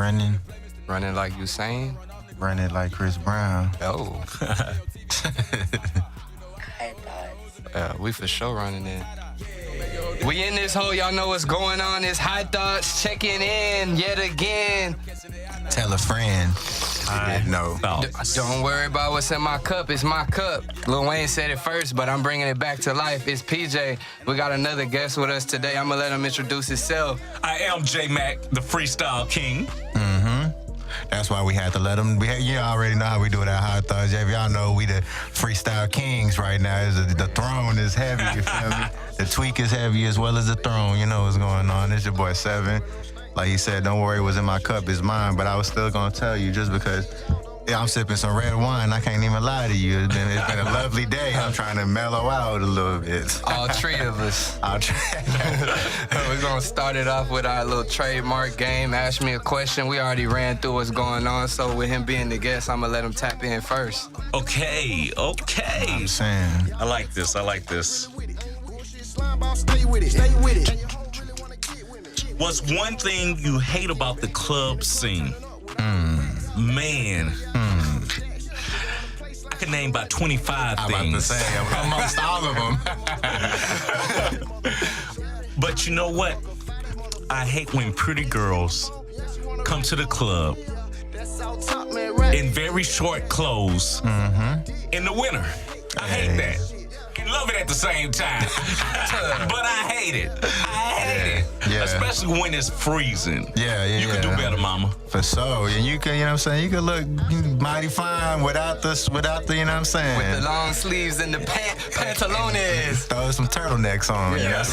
running. Running like Usain. Running like Chris Brown. Oh. High thoughts. We for sure running in. We in this hole, y'all know what's going on. It's High Thoughts checking in yet again. Tell a friend. I know. Don't worry about what's in my cup. It's my cup. Lil Wayne said it first, but I'm bringing it back to life. It's PJ. We got another guest with us today. I'm going to let him introduce himself. I am Jmac, the freestyle king. That's why we had to let him. You already know how we do it at High Thoughts. If y'all know we the freestyle kings right now. The throne is heavy, you feel me? The tweak is heavy as well as the throne. You know what's going on. It's your boy Seven. Like he said, don't worry, what's in my cup is mine. But I was still gonna tell you just because I'm sipping some red wine. I can't even lie to you. It's been a lovely day. I'm trying to mellow out a little bit. All three of us. I'll try. We're going to start it off with our little trademark game. Ask me a question. We already ran through what's going on. So with him being the guest, I'm going to let him tap in first. Okay. I'm saying. I like this. Stay with it. What's one thing you hate about the club scene? Man. I can name about 25 I'm things. about to say, amongst all of them. But you know what? I hate when pretty girls come to the club in very short clothes in the winter. I hate that. I love it at the same time. But I hate it. Yeah. Especially when it's freezing. Yeah. You can do better, mama. For sure. And you can, you know what I'm saying, you can look mighty fine without the, you know what I'm saying? With the long sleeves and the pantalones. Throw some turtlenecks on. Yeah.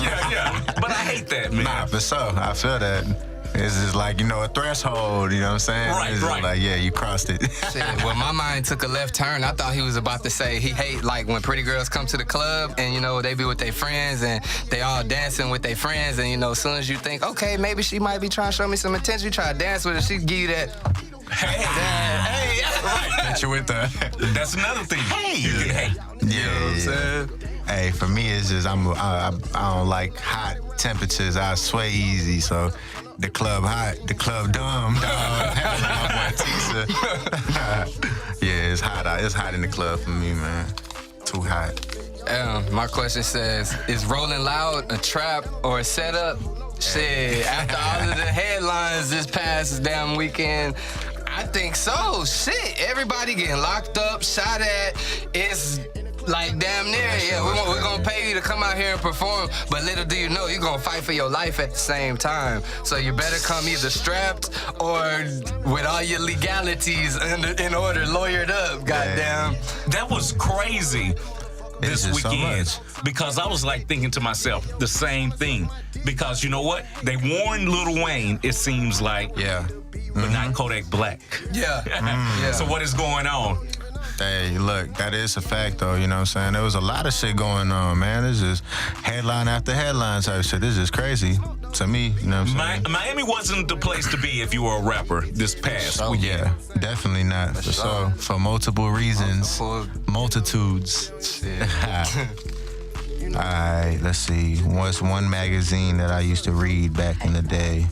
But I hate that, man. Nah, for sure. I feel that. It's just like, a threshold, you know what I'm saying? Right, it's just right. like, yeah, you crossed it. Shit, well, my mind took a left turn. I thought he was about to say he hate, like, when pretty girls come to the club and, they be with their friends and they all dancing with their friends and, as soon as you think, okay, maybe she might be trying to show me some attention, you try to dance with her, she give you that. Hey. Right. Hit you with the... That's another thing. Hey. You can hate. You know what I'm saying? Hey, for me, it's just, I don't like hot temperatures. I sweat easy, so... The club hot, the club dumb, dog. Yeah, it's hot out. It's hot in the club for me, man. Too hot. My question says, is Rolling Loud a trap or a setup? Shit, after all of the headlines this past damn weekend, I think so. Shit, everybody getting locked up, shot at. It's like damn near, we're gonna pay you to come out here and perform, but little do you know, you're gonna fight for your life at the same time. So you better come either strapped or with all your legalities in order, lawyered up, goddamn. That was crazy this weekend. So because I was like thinking to myself the same thing. Because you know what? They warned Lil Wayne, it seems like, but not Kodak Black. Yeah. So what is going on? Hey, look, that is a fact, though, you know what I'm saying? There was a lot of shit going on, man. It's just headline after headline type shit. This is crazy to me, you know what I'm saying? Miami wasn't the place to be if you were a rapper this past weekend. Yeah, definitely not. For sure. For multiple reasons. Multitudes. Shit. All right, let's see. What's one magazine that I used to read back in the day?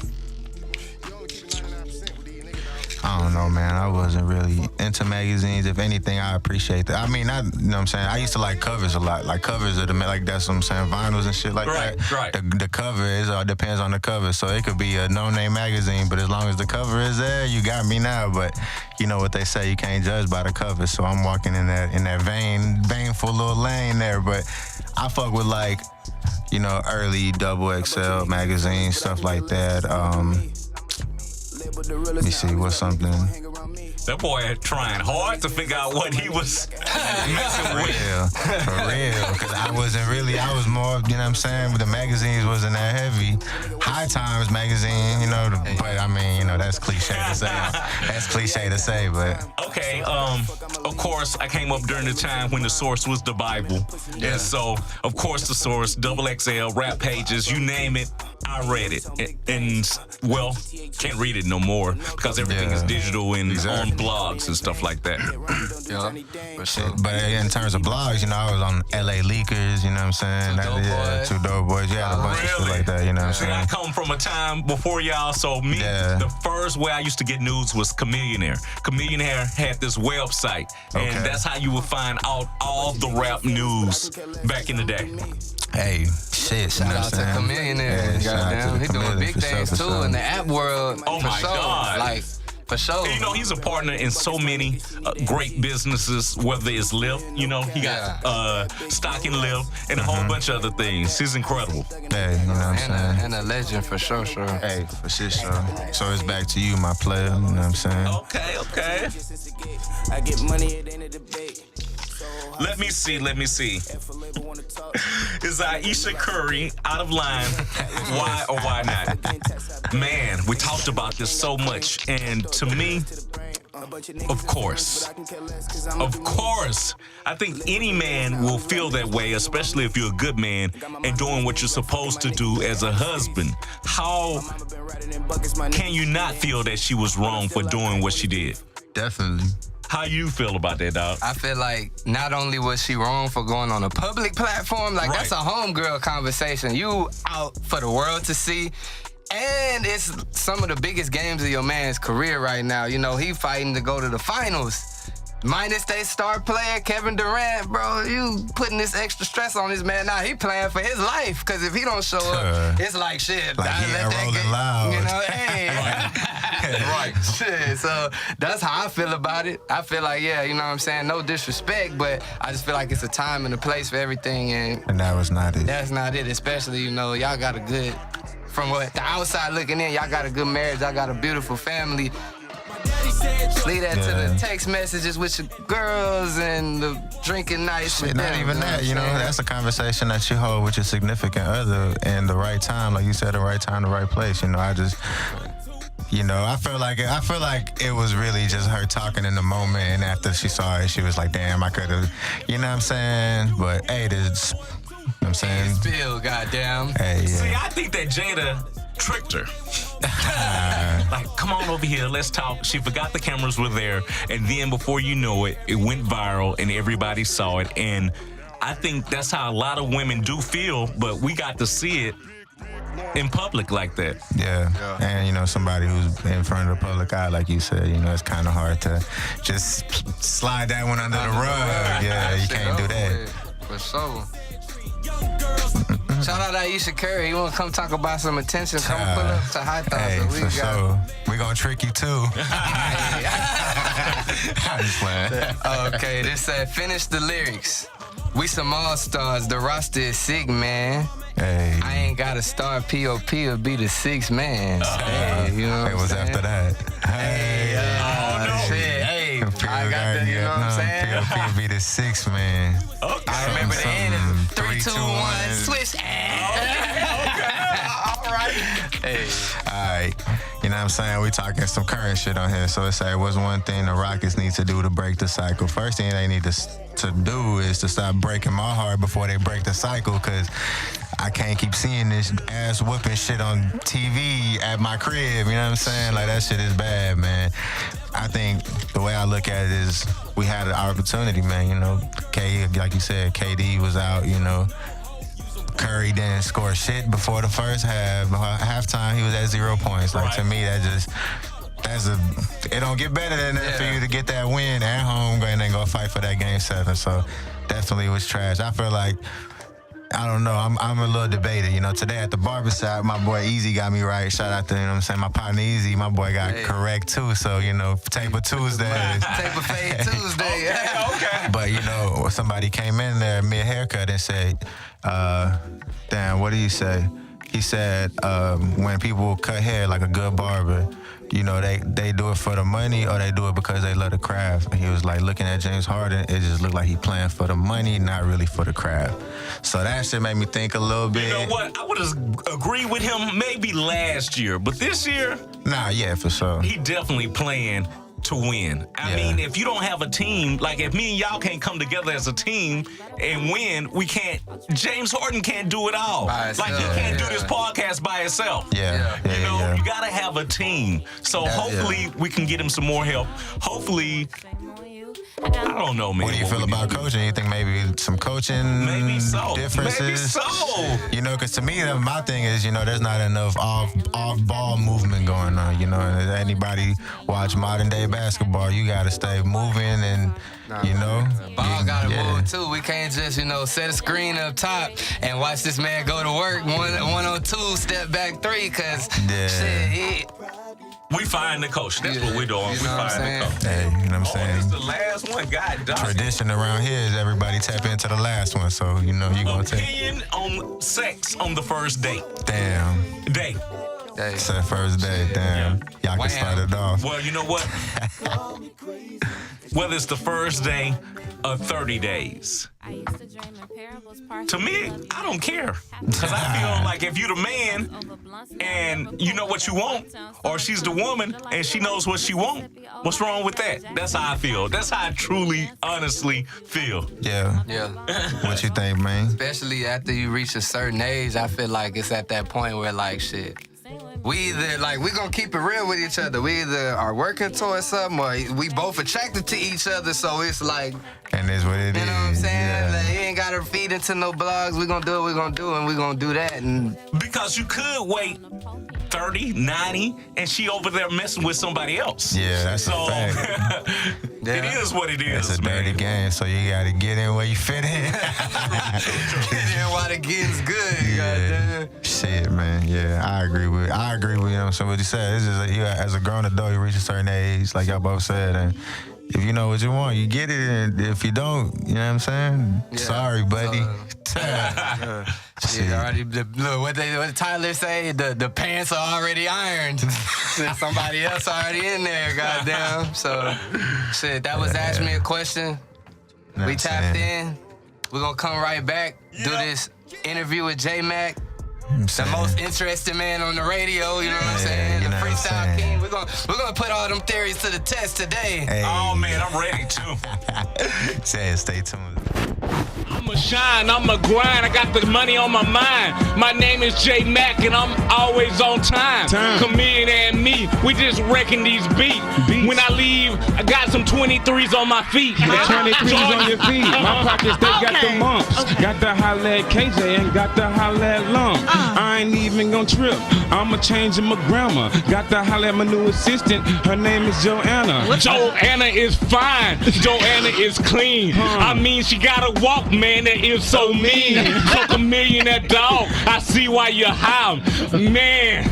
I don't know, man. I wasn't really into magazines. If anything, I appreciate that. I mean, you know what I'm saying? I used to like covers a lot. Like covers of that's what I'm saying, vinyls and shit like that. Right. The cover depends on the cover. So it could be a no-name magazine, but as long as the cover is there, you got me now. But you know what they say, you can't judge by the cover. So I'm walking in that vein-full little lane there. But I fuck with like, early XXL magazine, stuff like that. Let me see, what's something? That boy trying hard to figure out what he was messing with. For real. Because I was more, you know what I'm saying, but the magazines wasn't that heavy. High Times magazine, but I mean, that's cliche to say. But. Okay, of course, I came up during the time when the source was the Bible. Yeah. And so, of course, the source, XXL, rap pages, you name it, I read it, and well, can't read it no more because everything is digital and on blogs and stuff like that. Yeah, for sure. But in terms of blogs, you know, I was on LA Leakers, you know what I'm saying? Two Dope Boys. Yeah, a bunch of shit like that, you know what I'm See, saying? I come from a time before y'all, so me, the first way I used to get news was Chameleonaire. Chameleonaire had this website, and that's how you would find out all the rap news back in the day. Hey, shit. Shout out to Chameleonaire. Goddamn, he doing big things too in the app world. Oh my God. Like, for sure. And, you know, he's a partner in so many great businesses, whether it's Lyft, you know, he got stock in Lyft and a whole bunch of other things. He's incredible. Hey, you know what I'm saying? And a legend for sure. Hey, for shit, sure. So it's back to you, my player, you know what I'm saying? Okay. I get money at the end of the debate. Let me see. Is Ayesha Curry out of line? Why or why not? Man, we talked about this so much, and to me, of course. I think any man will feel that way, especially if you're a good man and doing what you're supposed to do as a husband. How can you not feel that she was wrong for doing what she did? Definitely. How you feel about that, dog? I feel like not only was she wrong for going on a public platform, like that's a homegirl conversation. You out for the world to see. And it's some of the biggest games of your man's career right now. You know, he fighting to go to the finals. Minus their star player, Kevin Durant, bro, you putting this extra stress on this man. Now he playing for his life, because if he don't show up, it's like shit. Like he ain't rolling loud. You know, hey. Right. Shit, so that's how I feel about it. I feel like, yeah, you know what I'm saying? No disrespect, but I just feel like it's a time and a place for everything. And that was not it. That's not it, especially, you know, y'all got a good, from what the outside looking in, y'all got a good marriage, y'all got a beautiful family. Leave that to the text messages with your girls and the drinking nights. Shit, not even that, you know, that's a conversation that you hold with your significant other in the right time, like you said, the right time, the right place. You know, I feel like it was really just her talking in the moment, and after she saw it, she was like, damn, I could have, you know what I'm saying? But hey, this, you know what I'm saying? Still, goddamn. Hey, yeah. See, I think that Jada tricked her. Like, come on over here, let's talk. She forgot the cameras were there, and then before you know it, it went viral and everybody saw it. And I think that's how a lot of women do feel, but we got to see it in public like that. Yeah. And you know, somebody who's in front of the public eye, like you said, you know, it's kind of hard to just slide that one under the rug. Yeah, you can't do that. For sure. Shout out to Ayesha Curry. You want to come talk about some attention? Come pull up to High Thoughts. Hey, for sure. We gonna trick you too. I'm just playing. Okay, this said, finish the lyrics. We some all-stars. The roster is sick, man. Hey. I ain't got a star. P.O.P. will be the sixth man. Hey, you know what I'm was saying? after that. Hey. Shit. Hey, I got the, you know what I'm saying? P.O.P. will be the sixth man. Okay. I remember the end of 3, 2, 1, switch. All right. Hey. All right. You know what I'm saying? We talking some current shit on here. So it's like, what's one thing the Rockets need to do to break the cycle? First thing they need to do is to stop breaking my heart before they break the cycle, because I can't keep seeing this ass whooping shit on TV at my crib. You know what I'm saying? Like, that shit is bad, man. I think the way I look at it is we had an opportunity, man. You know, like you said, KD was out, you know. Curry didn't score shit before the first half. Halftime, he was at 0 points. Like, to me, it don't get better than that for you to get that win at home and then go fight for that game 7. So definitely was trash. I feel like, I don't know, I'm a little debated. You know, today at the barbershop, my boy Easy got me right. Shout out to, you know what I'm saying, my partner Easy, my boy got correct too. So, you know, Taper Tuesdays. Taper Fade Tuesday. Okay. But, you know, somebody came in there mid-haircut and said, damn, what did he say? He said, when people cut hair like a good barber, you know, they do it for the money or they do it because they love the craft. And he was like, looking at James Harden, it just looked like he playing for the money, not really for the craft. So that shit made me think a little bit. You know what? I would have agreed with him maybe last year, but this year, nah, yeah, for sure. he definitely playing to win. I mean, if you don't have a team, like if me and y'all can't come together as a team and win, we can't. James Harden can't do it all. Like he can't do this podcast by himself. You know, you gotta have a team. So hopefully we can get him some more help. Hopefully. I don't know, man. What do you feel about coaching? You think maybe some coaching differences? Maybe so. You know, because to me, my thing is, you know, there's not enough off-ball movement going on. You know, and anybody watch modern day basketball, you got to stay moving and, you know. Ball got to move, too. We can't just, you know, set a screen up top and watch this man go to work, one on two, step back three, because, shit, we find the coach. That's what we're doing. You we know find the coach. Hey, you know what I'm saying? This is the last one. God damn. Tradition around here is everybody tap into the last one. So, you know, you're going to take. Opinion on sex on the first date. Damn. Date. It's that first day. Damn. Y'all can start it off. Well, you know what? Whether it's the first day or 30 days. To me, I don't care. Because I feel like if you're the man and you know what you want, or she's the woman and she knows what she wants, what's wrong with that? That's how I feel. That's how I truly, honestly feel. Yeah. What you think, man? Especially after you reach a certain age, I feel like it's at that point where, like, shit, we either, like, we gonna keep it real with each other. We either are working towards something or we both attracted to each other, so it's like... And it's what it is. You know what I'm saying? Like, you ain't gotta feed into no blogs. We gonna do what we gonna do, and we gonna do that. And because you could wait 30, 90, and she over there messing with somebody else. Yeah, that's a fact. It is what it is, It's a dirty game, so you gotta get in where you fit in. Get in while the getting's good, goddamn. Shit, man. Yeah, I agree with you. You know, so what you said, it's just like you, as a grown adult, you reach a certain age, like y'all both said, and if you know what you want, you get it, and if you don't, you know what I'm saying? Sorry, buddy. Shit, already. Look, what Tyler say? The pants are already ironed. Somebody else already in there. Goddamn. So, shit. That was Ask Me a Question. We tapped in. We're gonna come right back. Do this interview with Jmac. The most interesting man on the radio, you know what I'm saying? The freestyle king. We're gonna put all them theories to the test today. Hey. Oh man, I'm ready to. Stay tuned. I'ma shine, I'ma grind, I got the money on my mind. My name is Jmac and I'm always on time. Chameleon and me, we just wrecking these beats. When I leave, I got some 23s on my feet. 23s on your feet. My pockets, they got the mumps. Got the holla at KJ and got the holla at Lump. I ain't even gonna trip, I'ma change my grammar. Got the holla at my new assistant, her name is Joanna. Joanna is fine, Joanna is clean. I mean, she gotta walk, man, that is so mean. So Chameleon, that dog, I see why you're high. Man,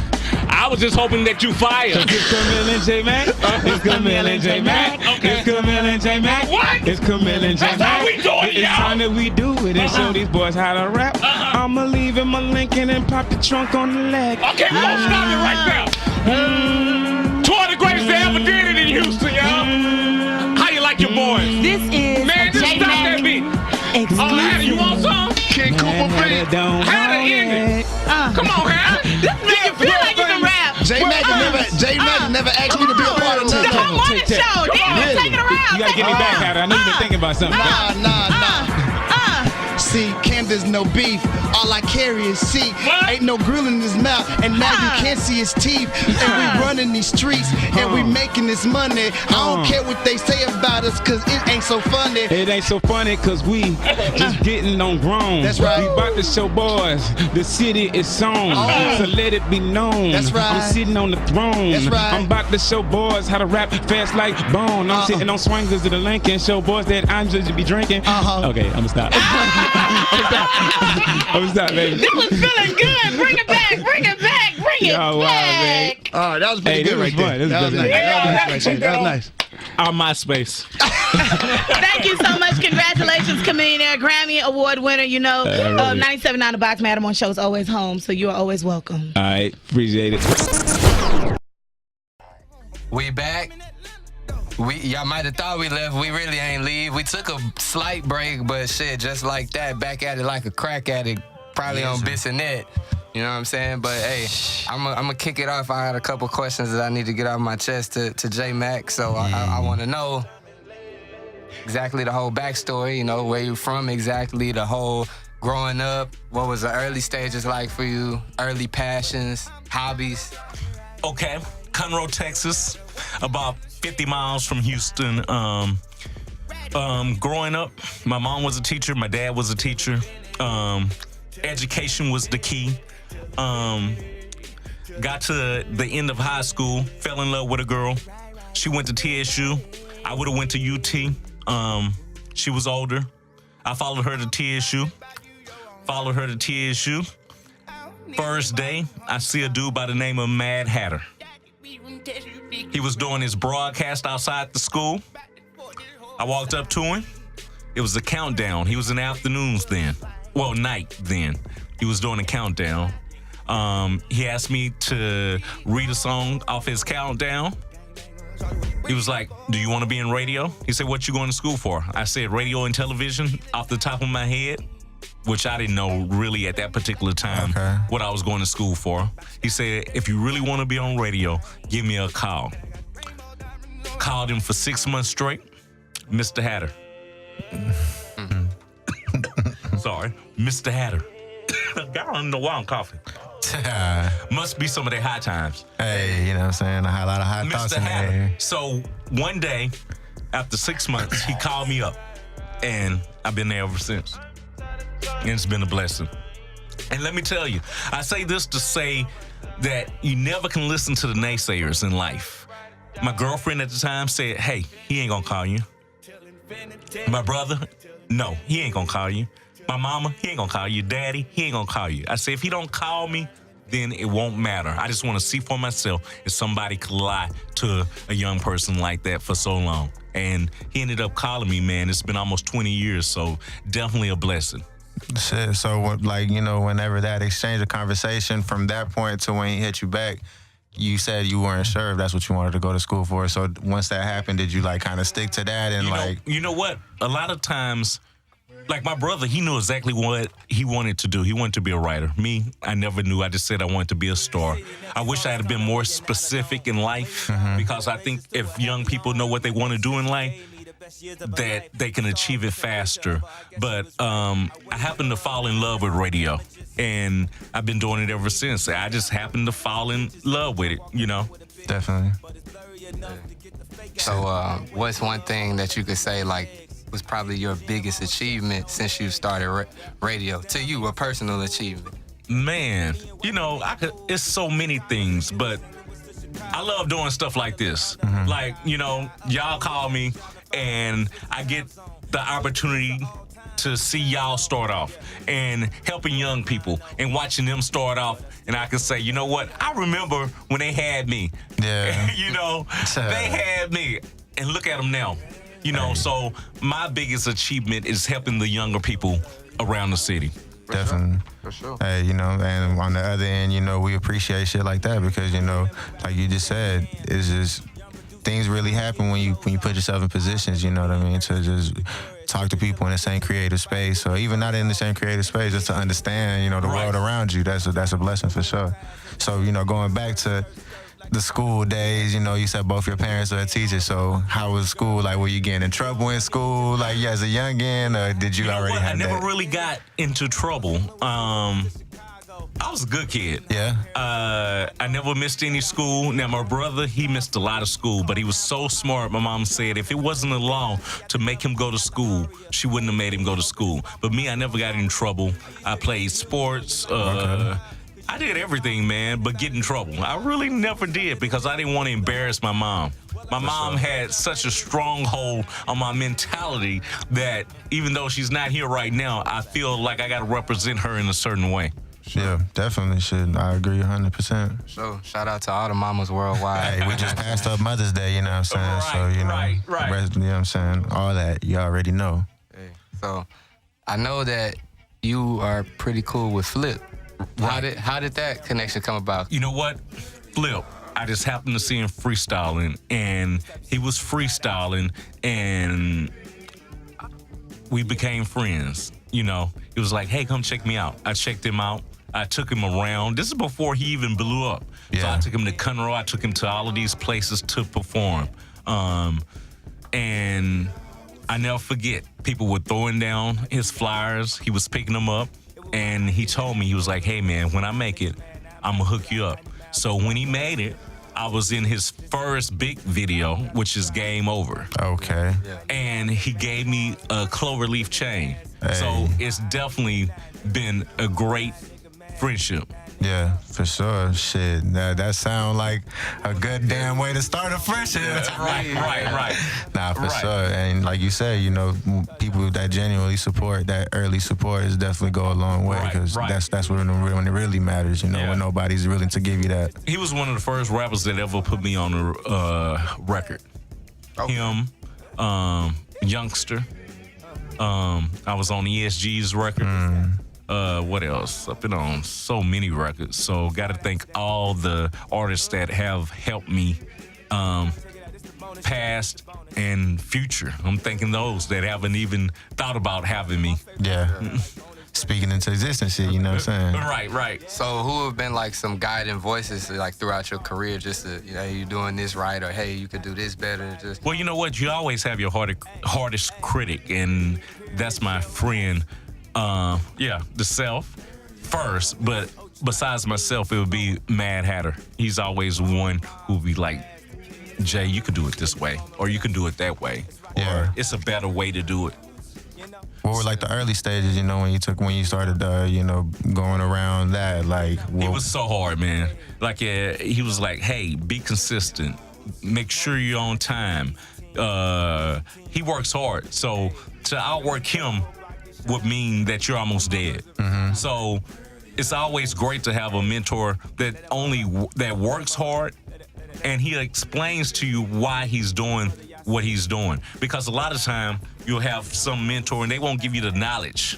I was just hoping that you fired. It's Chameleon Jmac. It's Chameleon Jmac. Okay. It's Chameleon Jmac. What? It's Chameleon Jmac. That's how we do it, It's y'all. time that we do it and show these boys how to rap. I'ma leave in my Lincoln and pop the trunk on the leg. Okay, we're gonna stop it right there. Two of the greatest that ever did it in Houston, y'all. How you like your boys? This is Man, just stop that beat. Oh, Hannah, you want some? King Cooper beat. Hannah in it. Come on, Hannah. This make you feel like you can rap. Jmac never asked me to be a part of The nothing. whole morning show. Damn, take it around. You gotta get me back, Hannah. I know you've been thinking about something. Nah. See, Cam, there's no beef. All I carry is seat. Ain't no grill in his mouth, and now you can't see his teeth. And we running these streets, and we making this money. I don't care what they say about us, cause it ain't so funny. It ain't so funny cause we just getting on grown. That's right. We about to show boys the city is on. So let it be known. That's right. I'm sitting on the throne. That's right. I'm about to show boys how to rap fast like Bone. I'm sitting on swingers of the Lincoln. Show boys that I'm just to be drinking. Okay, I'm gonna stop. I'm gonna stop, baby. This was feeling good. Bring it back. Bring it back. Bring it Y'all wild, man. back. Oh, that was pretty good right there. That was nice. That was nice. On MySpace. Thank you so much. Congratulations, Chameleon, Grammy Award winner. You know, 97.9 The Box Madam on show is always home, so you are always welcome. All right, appreciate it. We back. Y'all might have thought we left. We really ain't leave. We took a slight break, but shit, just like that, back at it like a crack addict, probably on Bissonnette. You know what I'm saying? But hey, I'm gonna kick it off. I had a couple questions that I need to get off my chest to Jmac. So I want to know exactly the whole backstory. You know, where you from exactly, the whole growing up. What was the early stages like for you? Early passions, hobbies. Okay, Conroe, Texas, about 50 miles from Houston. Growing up, my mom was a teacher, my dad was a teacher. Education was the key. Got to the end of high school, fell in love with a girl. She went to TSU. I would have went to UT. She was older. I followed her to TSU. First day, I see a dude by the name of Mad Hatter. He was doing his broadcast outside the school. I walked up to him. It was a countdown. He was in the afternoons then. Well, night then. He was doing a countdown. He asked me to read a song off his countdown. He was like, do you want to be in radio? He said, what you going to school for? I said, radio and television off the top of my head, which I didn't know really at that particular time what I was going to school for. He said, if you really want to be on radio, give me a call. Called him for 6 months straight. Mr. Hatter. Sorry, Mr. Hatter. I don't know why I'm coughing. Must be some of their high times. Hey, you know what I'm saying? A lot of high thoughts Mr. in Hatter. there. So one day, after 6 months, he called me up, and I've been there ever since. And it's been a blessing. And let me tell you, I say this to say that you never can listen to the naysayers in life. My girlfriend at the time said, hey, he ain't gonna call you. My brother, no, he ain't gonna call you. My mama, he ain't gonna call you. Daddy, he ain't gonna call you. I said, if he don't call me, then it won't matter. I just want to see for myself if somebody could lie to a young person like that for so long. And he ended up calling me, man. It's been almost 20 years, so definitely a blessing. Shit, so like, you know, whenever that exchange of conversation from that point to when he hit you back, you said you weren't sure if that's what you wanted to go to school for. So once that happened, did you like kind of stick to that and You know what? A lot of times, like my brother, he knew exactly what he wanted to do. He wanted to be a writer. Me, I never knew. I just said I wanted to be a star. I wish I had been more specific in life because I think if young people know what they want to do in life, that they can achieve it faster. But I happened to fall in love with radio, and I've been doing it ever since. I just happened to fall in love with it, you know? Definitely. So what's one thing that you could say, like, was probably your biggest achievement since you started radio? To you, a personal achievement. Man, you know, it's so many things, but I love doing stuff like this. Like, you know, y'all call me and I get the opportunity to see y'all start off and helping young people and watching them start off. And I can say, you know what? I remember when they had me. Yeah. You know, they had me. And look at them now. You know, so my biggest achievement is helping the younger people around the city. Definitely. For sure. Hey, you know, and on the other end, you know, we appreciate shit like that because, you know, like you just said, it's just things really happen when you put yourself in positions, you know what I mean, to just talk to people in the same creative space, or even not in the same creative space, just to understand, you know, the world around you. That's a blessing for sure. So, you know, going back to the school days, you know, you said both your parents are teachers, so how was school? Like, were you getting in trouble in school, like, as a youngin', or did you already have that? I never really got into trouble. I was a good kid. Yeah. I never missed any school. Now, my brother, he missed a lot of school, but he was so smart. My mom said if it wasn't a law to make him go to school, she wouldn't have made him go to school. But me, I never got in trouble. I played sports. I did everything, man, but get in trouble. I really never did because I didn't want to embarrass my mom. My mom had such a stronghold on my mentality that even though she's not here right now, I feel like I got to represent her in a certain way. Yeah, definitely should. I agree 100%. So shout out to all the mamas worldwide. Hey, we just passed up Mother's Day, you know what I'm saying? Right, so, you know, right. you know what I'm saying? All that, you already know. Hey, so I know that you are pretty cool with Flip. Right. How did that connection come about? You know what? Flip. I just happened to see him freestyling, and he was freestyling, and we became friends. You know, he was like, hey, come check me out. I checked him out. I took him around. This is before he even blew up. So Yeah. I took him to Conroe. I took him to all of these places to perform. And I never forget, people were throwing down his flyers. He was picking them up. And he told me, he was like, hey, man, when I make it, I'm going to hook you up. So when he made it, I was in his first big video, which is Game Over. Okay. And he gave me a cloverleaf chain. So it's definitely been a great friendship. Yeah, for sure. Shit, that sound like a good damn way to start a friendship. Right. Nah, for Right. sure. And like you said, you know, people that genuinely support, that early support is definitely go a long way, because that's when it really matters, you know, when nobody's willing to give you that. He was one of the first rappers that ever put me on a record. Him, Youngster. I was on ESG's record. What else? I've been on so many records. So got to thank all the artists that have helped me, past and future. I'm thanking those that haven't even thought about having me. Yeah. Speaking into existence shit, you know what I'm saying? Right. So who have been like some guiding voices like throughout your career, just to, hey, you doing this right, or hey, you could do this better? Just Well, you know what? You always have your hardest critic, and that's my friend. The self first, but besides myself, it would be Mad Hatter. He's always one who would be like, Jay, you could do it this way, or you can do it that way, or it's a better way to do it. What were like the early stages, you know, when you started, you know, going around that, like? It was so hard, man. Like, he was like, hey, be consistent. Make sure you're on time. He works hard, so to outwork him would mean that you're almost dead. So it's always great to have a mentor that works hard, and he explains to you why he's doing what he's doing. Because a lot of time you'll have some mentor and they won't give you the knowledge,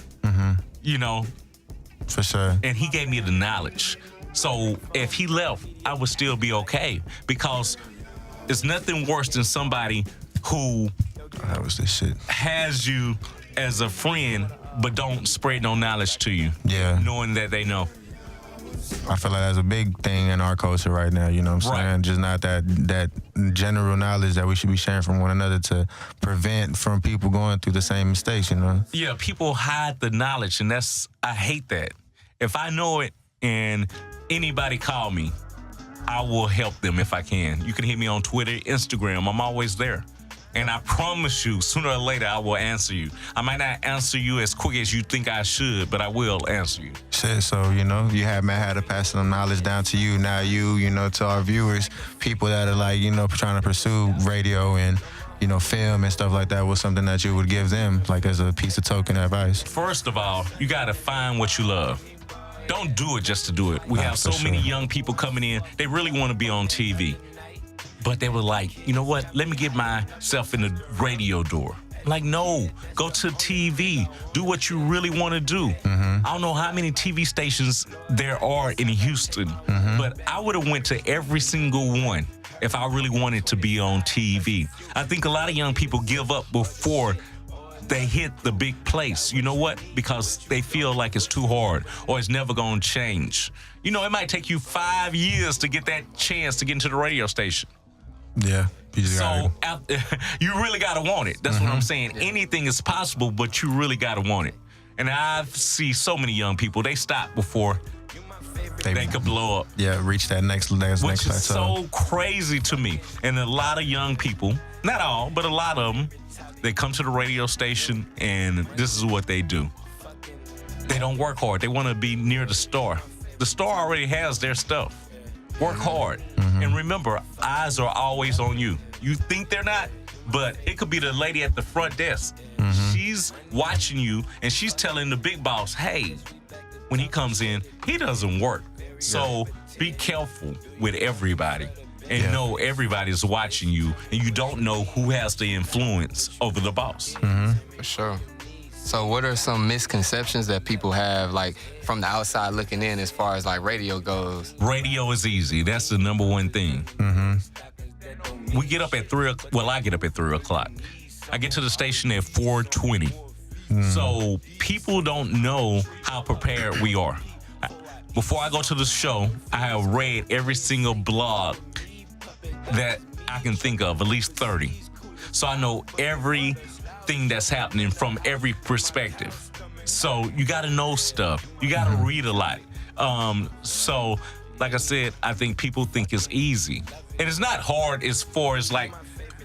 you know? For sure. And he gave me the knowledge. So if he left, I would still be okay, because it's nothing worse than somebody who that was this shit. Has you as a friend, but don't spread no knowledge to you. Yeah. Knowing that they know. I feel like that's a big thing in our culture right now, you know what I'm saying? Just not that general knowledge that we should be sharing from one another to prevent from people going through the same mistakes, you know? Yeah, people hide the knowledge, and I hate that. If I know it and anybody call me, I will help them if I can. You can hit me on Twitter, Instagram. I'm always there. And I promise you, sooner or later, I will answer you. I might not answer you as quick as you think I should, but I will answer you. Shit, so, you know, you have Mad Hatter passing the knowledge down to you. Now you know, to our viewers, people that are like, you know, trying to pursue radio and, you know, film and stuff like that, was something that you would give them, like as a piece of token advice? First of all, you got to find what you love. Don't do it just to do it. We have so many young people coming in, they really want to be on TV. But they were like, you know what? Let me get myself in the radio door. Like, no, go to TV. Do what you really want to do. I don't know how many TV stations there are in Houston, but I would have went to every single one if I really wanted to be on TV. I think a lot of young people give up before they hit the big place. You know what? Because they feel like it's too hard or it's never going to change. You know, it might take you 5 years to get that chance to get into the radio station. Yeah. So you really got to want it. That's what I'm saying. Anything is possible, but you really got to want it. And I see so many young people, they stop before they could blow up. Yeah, reach that next plateau. Which is so crazy to me. And a lot of young people, not all, but a lot of them, they come to the radio station and this is what they do. They don't work hard. They want to be near the star. The star already has their stuff. Work hard. And remember, eyes are always on you. You think they're not, but it could be the lady at the front desk. She's watching you and she's telling the big boss, hey, when he comes in, he doesn't work. So be careful with everybody and know everybody's watching you and you don't know who has the influence over the boss. For sure. So what are some misconceptions that people have, like, from the outside looking in as far as, like, radio goes? Radio is easy. That's the number one thing. We get up at 3 o'clock. Well, I get up at 3 o'clock. I get to the station at 4:20. So people don't know how prepared we are. before I go to the show, I have read every single blog that I can think of, at least 30. So I know everything that's happening from every perspective. So you got to know stuff. You got to read a lot. So, like I said, I think people think it's easy. And it's not hard as far as like,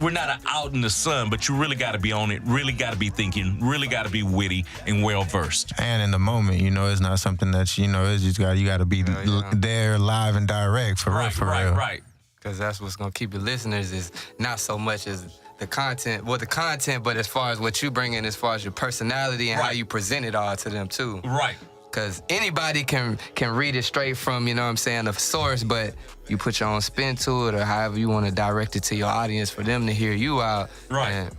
we're not out in the sun, but you really got to be on it, really got to be thinking, really got to be witty and well-versed. And in the moment, you know, it's not something that, you know, it's just you got to be there live and direct for real. Right. Because that's what's going to keep your listeners is not so much as the content, but as far as what you bring in, as far as your personality and how you present it all to them too. Right. Because anybody can read it straight from, you know what I'm saying, the source, but you put your own spin to it or however you want to direct it to your audience for them to hear you out. Right. And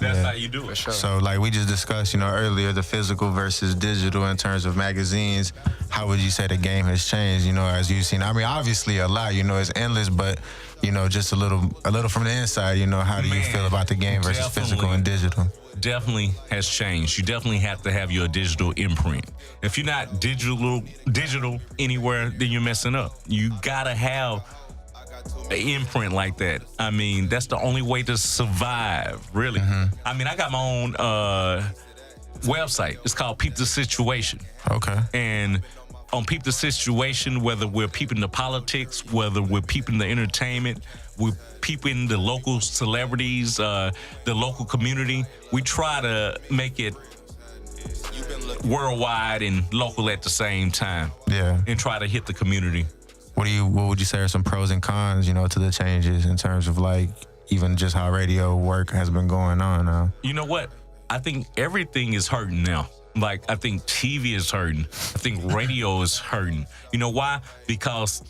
that's how you do it. For sure. So, like we just discussed, you know, earlier, the physical versus digital in terms of magazines. How would you say the game has changed, you know, as you've seen? I mean, obviously a lot, you know, it's endless, but, you know, just a little from the inside, you know, how do you feel about the game versus physical and digital? Definitely has changed. You definitely have to have your digital imprint. If you're not digital anywhere, then you're messing up. You gotta have an imprint like that. I mean, that's the only way to survive, really. I mean, I got my own website. It's called Peep the Situation. Okay. And on Peep the Situation, whether we're peeping the politics, whether we're peeping the entertainment, we're peeping the local celebrities, the local community, we try to make it worldwide and local at the same time. Yeah. And try to hit the community. What would you say are some pros and cons, you know, to the changes in terms of like even just how radio work has been going on now? You know what? I think everything is hurting now. Like, I think TV is hurting. I think radio is hurting. You know why? Because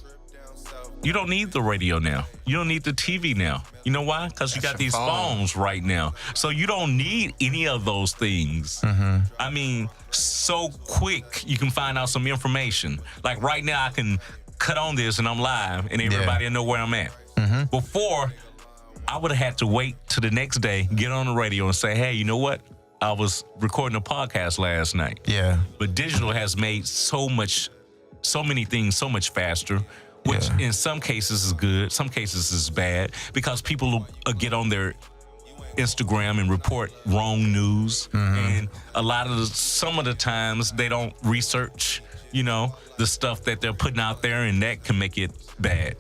you don't need the radio now. You don't need the TV now. You know why? Because you got these phones right now. So you don't need any of those things. I mean, so quick you can find out some information. Like right now I can cut on this and I'm live and everybody will know where I'm at. Before, I would have had to wait till the next day, get on the radio and say, hey, you know what? I was recording a podcast last night. Yeah. But digital has made so many things so much faster, which in some cases is good, some cases is bad, because people will get on their Instagram and report wrong news. And some of the times they don't research, you know, the stuff that they're putting out there, and that can make it bad.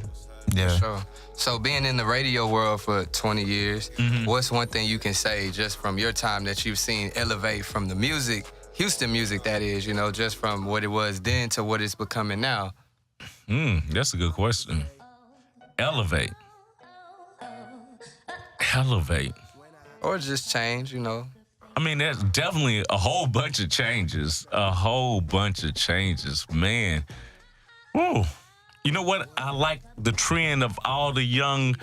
Yeah. For sure. So being in the radio world for 20 years, what's one thing you can say just from your time that you've seen elevate from the music, Houston music that is, you know, just from what it was then to what it's becoming now? That's a good question. Elevate. Or just change, you know? I mean, there's definitely a whole bunch of changes. Man. Whoa. You know what? I like the trend of all the young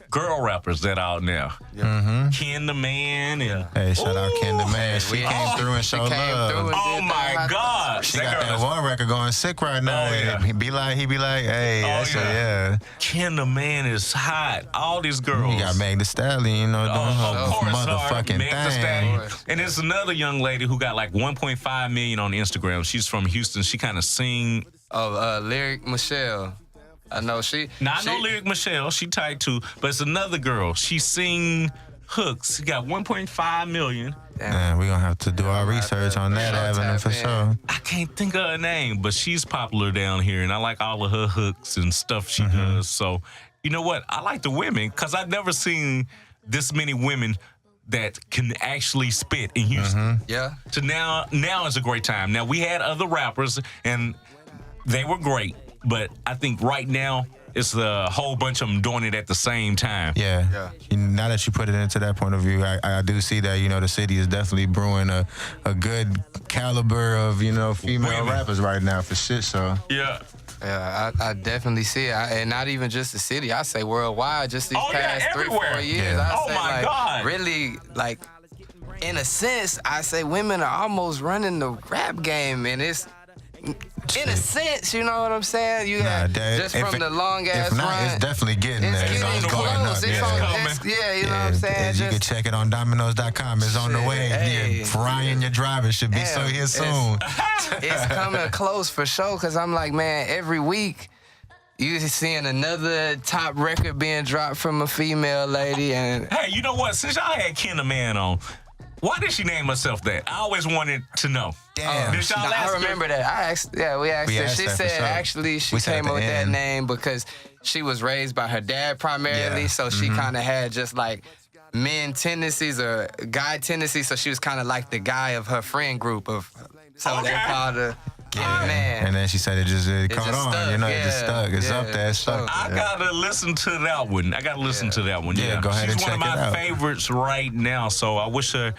girl rappers that out now. KentheMan. Hey, shout out KentheMan. She came through and showed love. Oh my God. She got that one record going sick right now. He be like, hey, KentheMan is hot. All these girls. You got Meg Thee Stallion, you know, doing her motherfucking thing. And there's another young lady who got like 1.5 million on Instagram. She's from Houston. She kind of sing. Lyric Michelle. I know she. Now, I know Lyric Michelle. She tight too. But it's another girl. She sing hooks. She got 1.5 million. Man, we're going to have to do our research on that avenue for sure. I can't think of her name, but she's popular down here, and I like all of her hooks and stuff she does. So, you know what? I like the women, because I've never seen this many women that can actually spit in Houston. Yeah. So now is a great time. Now, we had other rappers, and they were great, but I think right now it's a whole bunch of them doing it at the same time. Yeah. Now that you put it into that point of view, I do see that, you know, the city is definitely brewing a good caliber of, you know, female rappers right now for shit, so. Yeah, I definitely see it. And not even just the city. I say worldwide, just these past 3-4 years. I say, God. Really, like, in a sense, I say women are almost running the rap game, and it's... In a sense, you know what I'm saying? You got just from the long ass run. It's definitely getting there. It's getting close. You know what I'm saying? Just, You can check it on Domino's.com. It's on the way. Hey. Ryan, your driver, should be so here soon. It's coming close for sure, because I'm like, man, every week you seeing another top record being dropped from a female lady. And hey, you know what? Since y'all had KentheMan on, why did she name herself that? I always wanted to know. Damn. Did y'all ask I her? remember that. We asked her. asked She her for said sure. actually she We said came at up the with that end. name because she was raised by her dad primarily, Yeah. so she kind of had just like men tendencies or guy tendencies, so she was kind of like the guy of her friend group of. So they Okay. called her KentheMan. And then she said it just caught just on. stuck, You know, it just yeah. stuck. It's Yeah, up there. It's for sure. stuck. I gotta listen to that one. Yeah, go ahead She's and one of check it my out. favorites right now. So I wish her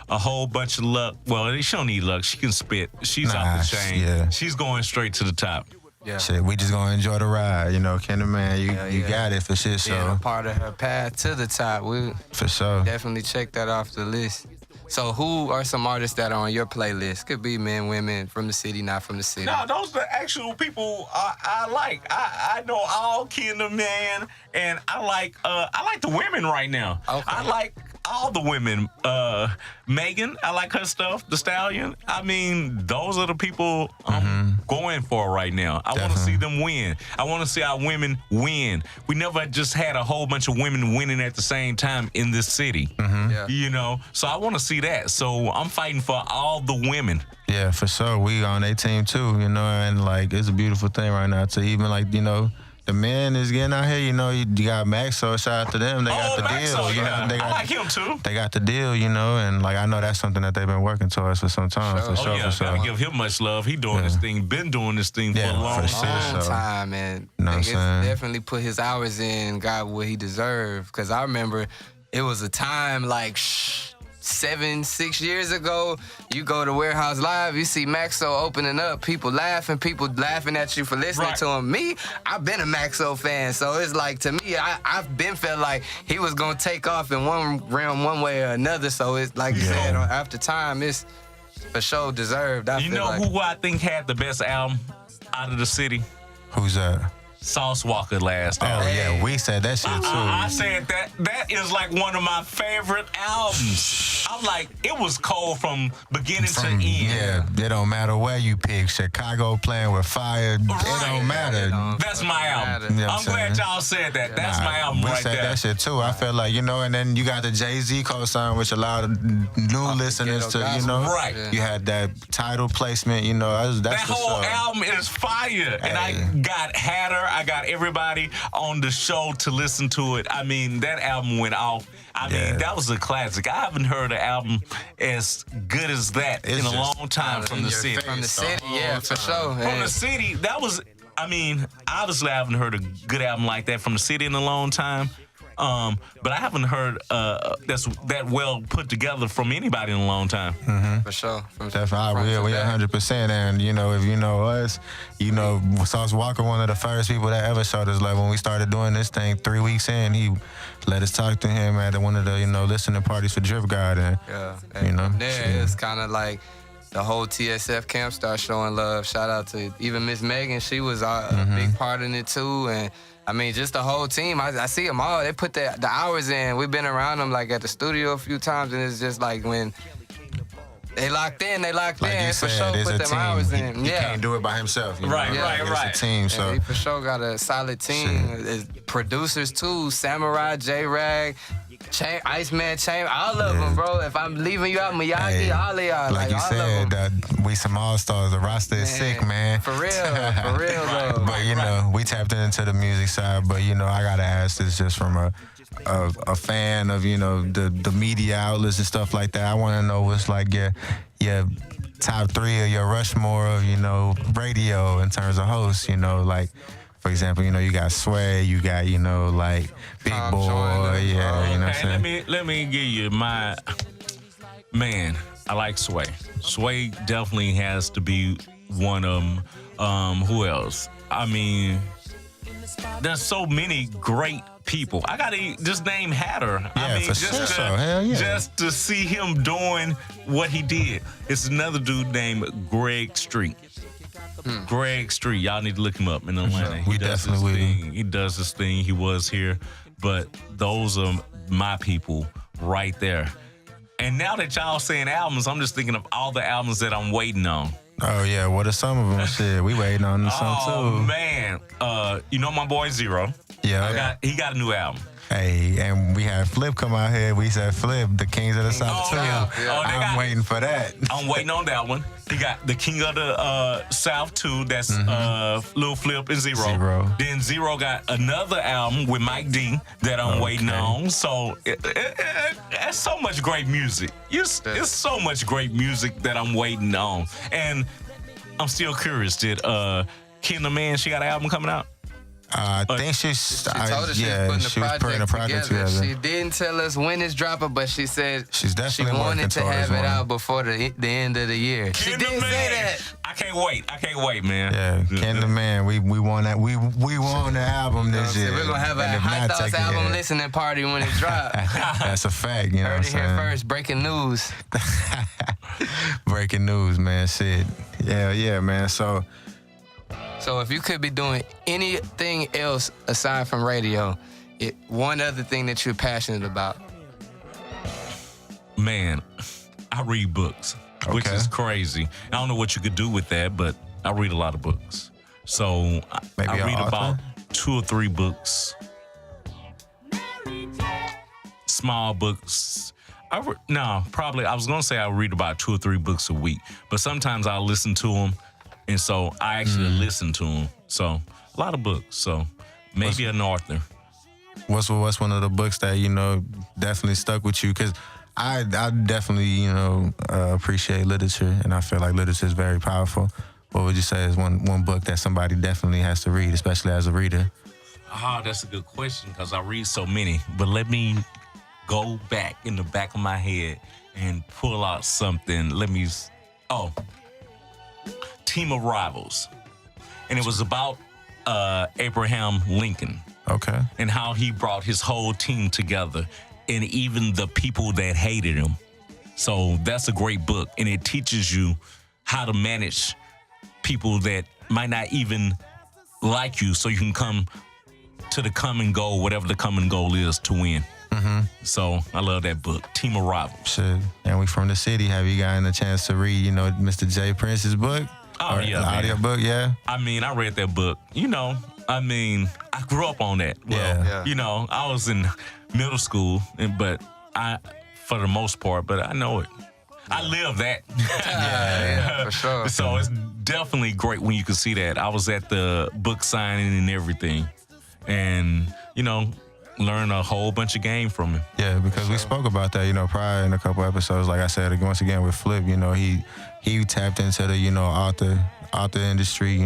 a whole bunch of luck. Well, she don't need luck. She can spit. She's Nah, off the chain. yeah. She's going straight to the top. Yeah. Shit, we just gonna enjoy the ride. You know, KentheMan, you yeah. got it for shit. So Being a part of her path to the top. We for sure. definitely check that off the list. So who are some artists that are on your playlist? Could be men, women, from the city, not from the city. No, those are the actual people I like. I know all KentheMan, and I like the women right now. Okay. I like all the women. Megan, I like her stuff. The Stallion. I mean, those are the people I'm going for right now. I want to see them win. I want to see our women win. We never just had a whole bunch of women winning at the same time in this city. Yeah. You know, so I want to see that. So I'm fighting for all the women. Yeah, for sure. We on their team too, you know, and like it's a beautiful thing right now to even like, you know, the men is getting out here, you know, you got Maxo, shout out to them. They got the Maxo, deal. You yeah. know, they I got, like him too. They got the deal, you know, and like I know that's something that they've been working towards for some time, for sure, Oh yeah, for sure. gotta give him much love. He doing this thing, been doing this thing for a Yeah, long for sure. time. Long So, time, and know what I'm niggas saying? definitely put his hours in, got what he deserved. Because I remember it was a time like 6 years ago, you go to Warehouse Live, you see Maxo opening up, people laughing at you for listening Right. to him. Me, I've been a Maxo fan, so it's like, to me, I've been felt like he was gonna take off in one realm one way or another, so it's like you said, after time, it's for sure deserved. I You feel know like. who I think had the best album out of the city? Who's that? Sauce Walker last Oh album. yeah, we said that shit too. I said that is like one of my favorite albums. I'm like, it was cold from beginning to end. Yeah, it don't matter where you pick. Chicago playing with fire, it don't matter. That's my album. You know what I'm I'm glad saying? y'all said that. That's Nah, my album we right said there. that shit too. I feel like, you know, and then you got the Jay-Z co-sign, which allowed new listeners to, you know, Right. you had that title placement, you know, that's That what's whole up. album is fire. And I got Hatter, I got everybody on the show to listen to it. I mean, that album went off. I mean, that was a classic. I haven't heard an album as good as that It's in a just long time from the city. From the city, yeah, for sure. From the city, that was, I mean, obviously I haven't heard a good album like that from the city in a long time. But I haven't heard that's that well put together from anybody in a long time. For sure. Definitely, we 100%. And you know, if you know us, you know, Sauce Walker, one of the first people that ever showed us love. When we started doing this thing 3 weeks in, he let us talk to him at one of the, you know, listening parties for Drip God. And, you know, there it's kind of like the whole TSF camp started showing love. Shout out to even Miss Megan. She was a big part in it too. And I mean, just the whole team. I see them all. They put the hours in. We've been around them like at the studio a few times, and it's just like when they locked in, like you for said, sure it's put a them team. hours in. He Yeah. can't do it by himself. You Right, know? right, It's right. a team, so. And we for sure got a solid team. It's producers too, Samurai, J-Rag, Iceman, Chain, all of them, bro. If I'm leaving you out, Miyagi, all of y'all. Like you all said, of them. we some all-stars. The roster is sick, man. For real though. But, you know, we tapped into the music side. But, you know, I got to ask this just from a fan of, you know, the media outlets and stuff like that. I want to know what's like your top 3 of your Rushmore of, you know, radio in terms of hosts, you know, like, for example, you know, you got Sway, you got, you know, like Big Boy, Joyner. you know what I'm Okay, saying? let me give you my man. I like Sway. Sway definitely has to be one of them. Who else? I mean, there's so many great people. I gotta just name Hatter. I Yeah, mean, for just sure. Hell yeah. just to see him doing what he did. It's another dude named Greg Street. Greg Street, y'all need to look him up in Atlanta. We He does his definitely will. thing. He does his thing. He was here, but those are my people right there. And now that y'all saying albums, I'm just thinking of all the albums that I'm waiting on. Oh yeah, what are some of them? Shit, we waiting on some too. Oh man, you know my boy Zero. Yeah. He got a new album. Hey, and we had Flip come out here. We said Flip, the Kings of the South too. I'm waiting for that. I'm waiting on that one. He got the King of the South too. That's Lil Flip and Zero. Then Zero got another album with Mike D that I'm waiting on. So that's so much great music. It's so much great music that I'm waiting on. And I'm still curious. Did KentheMan, she got an album coming out? I think she told us she was putting a project together. She didn't tell us when it's dropping, but she said she's definitely she wanted to have it out before the end of the year. She did say that. I can't wait, man. Yeah, KentheMan, we won that. We won the album this year. We're gonna have a Hot Thoughts album listening party when it drops. That's a fact. You know what I'm saying? Heard it here first. Breaking news. Breaking news, man. Shit. Yeah, man. So if you could be doing anything else aside from radio, one other thing that you're passionate about. Man, I read books, which is crazy. I don't know what you could do with that, but I read a lot of books. So I read about 2 or 3 books. Small books. I was going to say I read about 2 or 3 books a week, but sometimes I'll listen to them. And so I actually listen to them. So a lot of books. So maybe an author. What's one of the books that, definitely stuck with you? Because I definitely, appreciate literature, and I feel like literature is very powerful. What would you say is one book that somebody definitely has to read, especially as a reader? Oh, that's a good question because I read so many. But let me go back in the back of my head and pull out something. Team of Rivals. And it was about Abraham Lincoln. Okay. And how he brought his whole team together, and even the people that hated him. So that's a great book, and it teaches you how to manage people that might not even like you, so you can come to the common goal, whatever the common goal is, to win. So I love that book, Team of Rivals. Shit. And we from the city. Have you gotten a chance to read, Mr. J. Prince's book? Oh, yeah, man. Audio book, yeah? I mean, I read that book. I grew up on that. Well, I was in middle school, but for the most part, but I know it. I live that. Yeah, for sure. So it's definitely great when you can see that. I was at the book signing and everything, and, learn a whole bunch of game from him. Yeah, because we spoke about that, prior in a couple episodes. Like I said, once again with Flip, he tapped into the, author industry,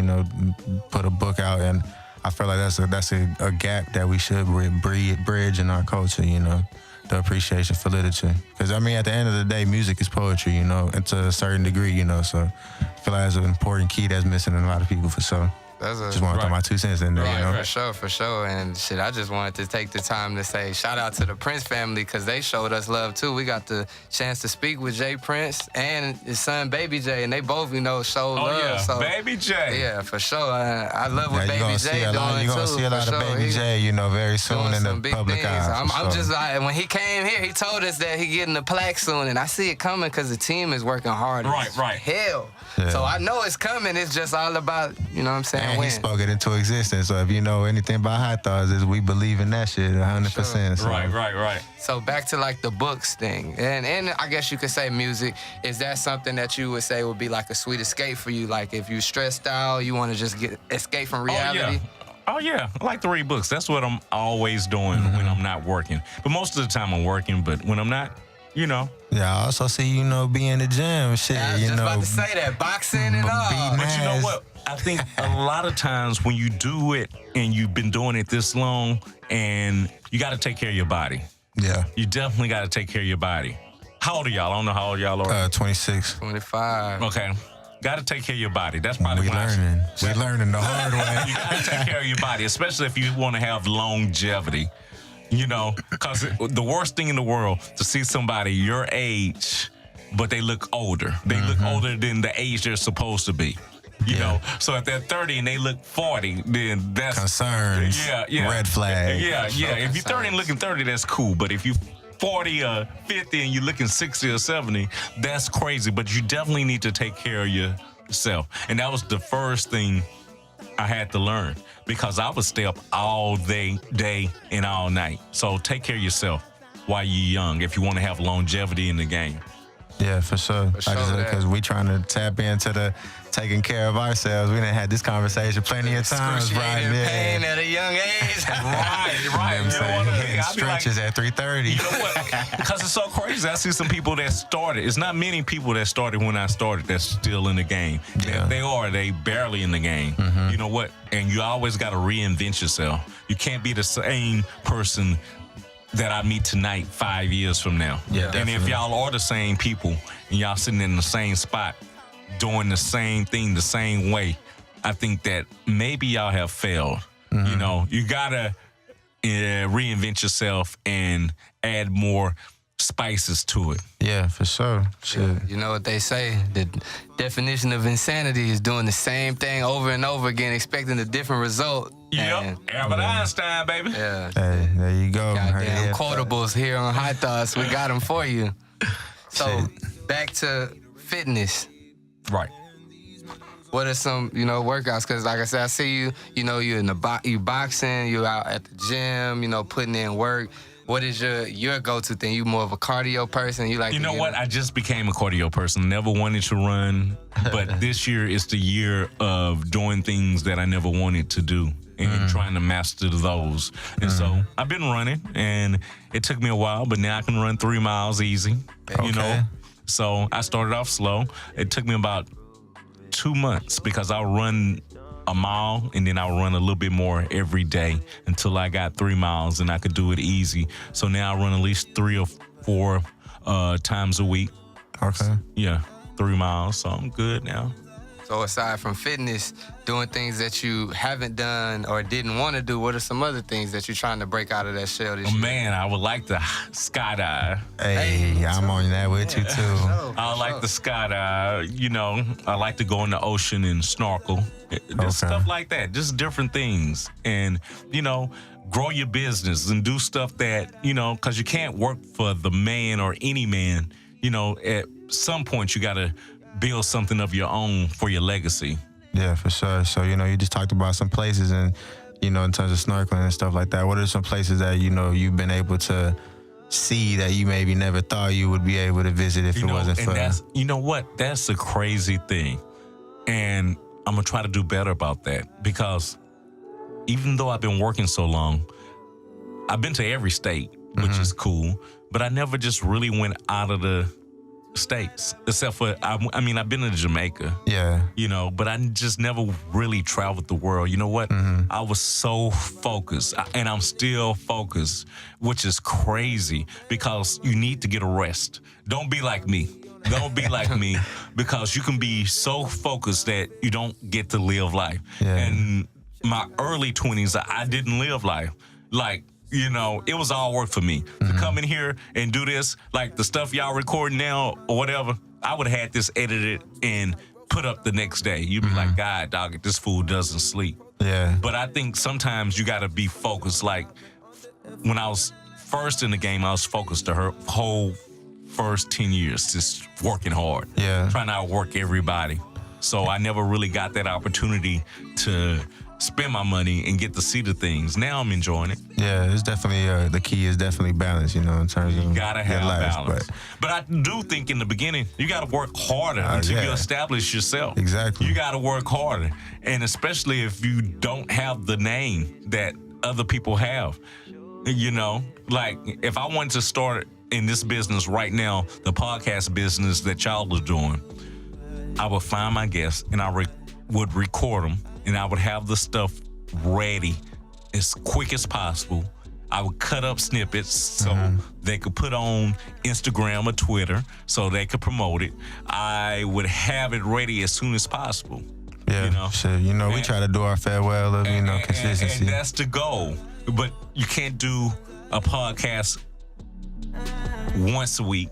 put a book out, and I feel like that's a gap that we should bridge in our culture, the appreciation for literature. Because, at the end of the day, music is poetry, and to a certain degree, so I feel like that's an important key that's missing in a lot of people for sure. Just want to throw my 2 cents in there, For sure. And shit, I just wanted to take the time to say shout out to the Prince family because they showed us love too. We got the chance to speak with Jay Prince and his son Baby J, and they both, showed love. Yeah, so, Baby J. Yeah, for sure. I love what Baby J doing too. You're gonna see a lot of Baby J, very soon in the public eye. I'm just like, when he came here, he told us that he getting the plaque soon, and I see it coming because the team is working hard. Right. Hell. Yeah. So I know it's coming. It's just all about, what I'm saying, and when. he spoke it into existence. So if you know anything about Hot Thoughts, is we believe in that shit 100%. So. Right. So back to like the books thing, and I guess you could say music. Is that something that you would say would be like a sweet escape for you? Like if you stressed out, you want to just escape from reality? Oh yeah, I like to read books. That's what I'm always doing when I'm not working. But most of the time I'm working. But when I'm not, Yeah, I also see be in the gym, shit. I was just about to say that, boxing and all. But you know what? I think a lot of times when you do it and you've been doing it this long, and you got to take care of your body. Yeah. You definitely got to take care of your body. How old are y'all? I don't know how old y'all are. 26. 25. Okay. Got to take care of your body. That's probably we learning the hard way. You got to take care of your body, especially if you want to have longevity. Because the worst thing in the world to see somebody your age, but they look older. They look older than the age they're supposed to be. You know, so if they're 30 and they look 40, then that's concerns. Yeah. Red flag. Yeah. If you're 30 and looking 30, that's cool. But if you 40 or 50 and you're looking 60 or 70, that's crazy. But you definitely need to take care of yourself. And that was the first thing I had to learn, because I would stay up all day and all night. So take care of yourself while you're young if you want to have longevity in the game. Yeah, for sure. Because we trying to tap into the taking care of ourselves. We done had this conversation plenty of times, right? Pain at a young age. right. You know what I'm saying? Hitting stretches at 3:30. You know what? Because it's so crazy. I see some people that started. It's not many people that started when I started that's still in the game. Yeah. They barely in the game. You know what? And you always got to reinvent yourself. You can't be the same person that I meet tonight 5 years from now. Yeah, and definitely. if y'all are the same people and y'all sitting in the same spot doing the same thing the same way, I think that maybe y'all have failed. You know, you gotta reinvent yourself and add more spices to it. Yeah, for sure. Shit. You know what they say? The definition of insanity is doing the same thing over and over again, expecting a different result. Yep, Albert Einstein, baby. Yeah. Hey, there you go. Goddamn quotables here on High Thoughts. We got them for you. So back to fitness. Right. What are some, workouts? Because like I said, I see you, you're in you boxing, you out at the gym, putting in work. What is your go-to thing? You more of a cardio person? You know what? I just became a cardio person. Never wanted to run, but this year is the year of doing things that I never wanted to do and trying to master those. And so I've been running, and it took me a while, but now I can run 3 miles easy. Okay. So I started off slow. It took me about 2 months because I'll run a mile and then I'll run a little bit more every day until I got 3 miles and I could do it easy. So now I run at least 3 or 4 times a week. Okay. Yeah, 3 miles. So I'm good now. So aside from fitness, doing things that you haven't done or didn't want to do, what are some other things that you're trying to break out of that shell this year? Man, I would like to skydive. Hey, I'm on that with you too. I like the skydive. I like to go in the ocean and snorkel. Just stuff like that. Just different things. And, grow your business and do stuff that, because you can't work for the man or any man. At some point you got to build something of your own for your legacy. Yeah, for sure. So, you just talked about some places and, in terms of snorkeling and stuff like that. What are some places that, you've been able to see that you maybe never thought you would be able to visit if it wasn't for... You know what? That's a crazy thing. And I'm going to try to do better about that, because even though I've been working so long, I've been to every state, which is cool, but I never just really went out of the states, except for, I've been to Jamaica. Yeah. But I just never really traveled the world. You know what? I was so focused, and I'm still focused, which is crazy, because you need to get a rest. Don't be like me. Don't be like me, because you can be so focused that you don't get to live life. Yeah. And my early 20s, I didn't live life. It was all work for me. To come in here and do this, like the stuff y'all recording now or whatever, I would have had this edited and put up the next day. You'd be like, God, dog, this fool doesn't sleep. Yeah. But I think sometimes you got to be focused. Like when I was first in the game, I was focused the whole first 10 years, just working hard. Yeah. Trying to outwork everybody. So I never really got that opportunity to spend my money and get to see the things. Now I'm enjoying it. Yeah, it's definitely, the key is definitely balance, in terms of you gotta have life, balance. But I do think in the beginning, you gotta work harder until you establish yourself. Exactly. You gotta work harder. And especially if you don't have the name that other people have. Like if I wanted to start in this business right now, the podcast business that y'all are doing, I would find my guests and I would record them, and I would have the stuff ready as quick as possible. I would cut up snippets so they could put on Instagram or Twitter so they could promote it. I would have it ready as soon as possible. Yeah, we try to do our farewell of, consistency. And that's the goal. But you can't do a podcast once a week,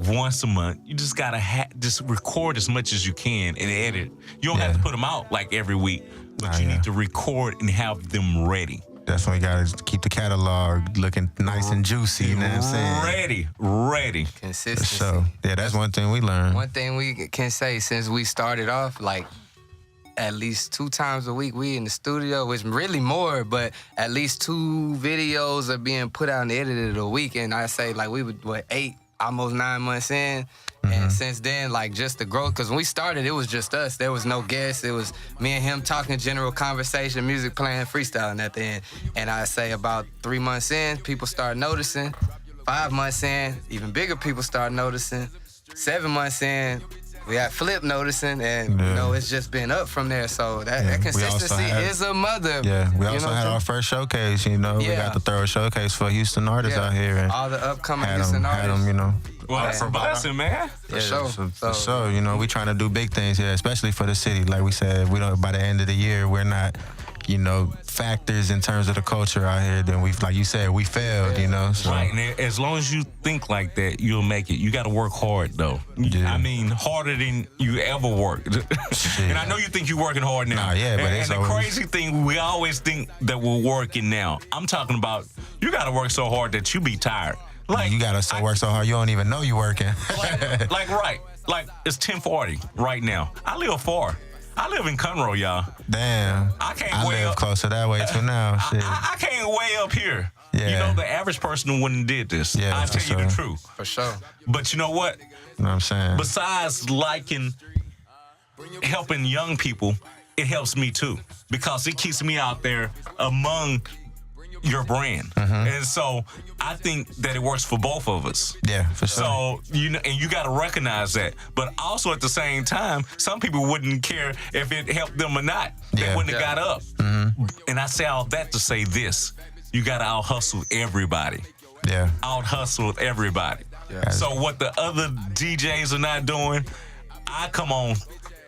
once a month. You just gotta just record as much as you can and edit. You don't have to put them out like every week, but you need to record and have them ready. Definitely got to keep the catalog looking nice and juicy, you know what I'm saying? Ready. Consistency. So, yeah, that's one thing we learned. One thing we can say since we started off, like, at least 2 times a week we in the studio, which really more, but at least 2 videos are being put out and edited a week. And I say, like, we were 8, almost 9 months in. And since then, like, just the growth, because when we started, it was just us. There was no guests. It was me and him talking general conversation, music playing, freestyling at the end. And I say about 3 months in, people start noticing. 5 months in, even bigger people start noticing. 7 months in, we had Flip noticing, and you know, it's just been up from there. So that consistency is a mother. Yeah, we also had our first showcase, you know. We got the thorough showcase for Houston artists out here. And all the upcoming Houston artists. Had them, you know. Well, that's a blessing, man. For sure. For sure, you know, we trying to do big things here, especially for the city. Like we said, we don't. By the end of the year, we're not, you know, factors in terms of the culture out here. Then we, like you said, we failed, you know. So. Right, and as long as you think like that, you'll make it. You got to work hard, though. Yeah. I mean, harder than you ever worked. And I know you think you're working hard now. Nah, yeah, but and the crazy thing, we always think that we're working now. I'm talking about you got to work so hard that you be tired. Like, you gotta work so hard you don't even know you working. like it's 10:40 right now. I live far. I live in Conroe, y'all. Damn. I live closer that way too now. Shit. I can't way up here. Yeah. You know, the average person wouldn't did this. Yeah, I'll tell you the truth. For sure. But you know what? You know what I'm saying? Besides helping young people, it helps me too. Because it keeps me out there among your brand. And so I think that it works for both of us. Yeah, for sure. So, you know, and you got to recognize that. But also at the same time, some people wouldn't care if it helped them or not. They wouldn't have got up. And I say all that to say this. You got to out-hustle everybody. Yeah. Out-hustle everybody. Yeah. So what the other DJs are not doing, I come on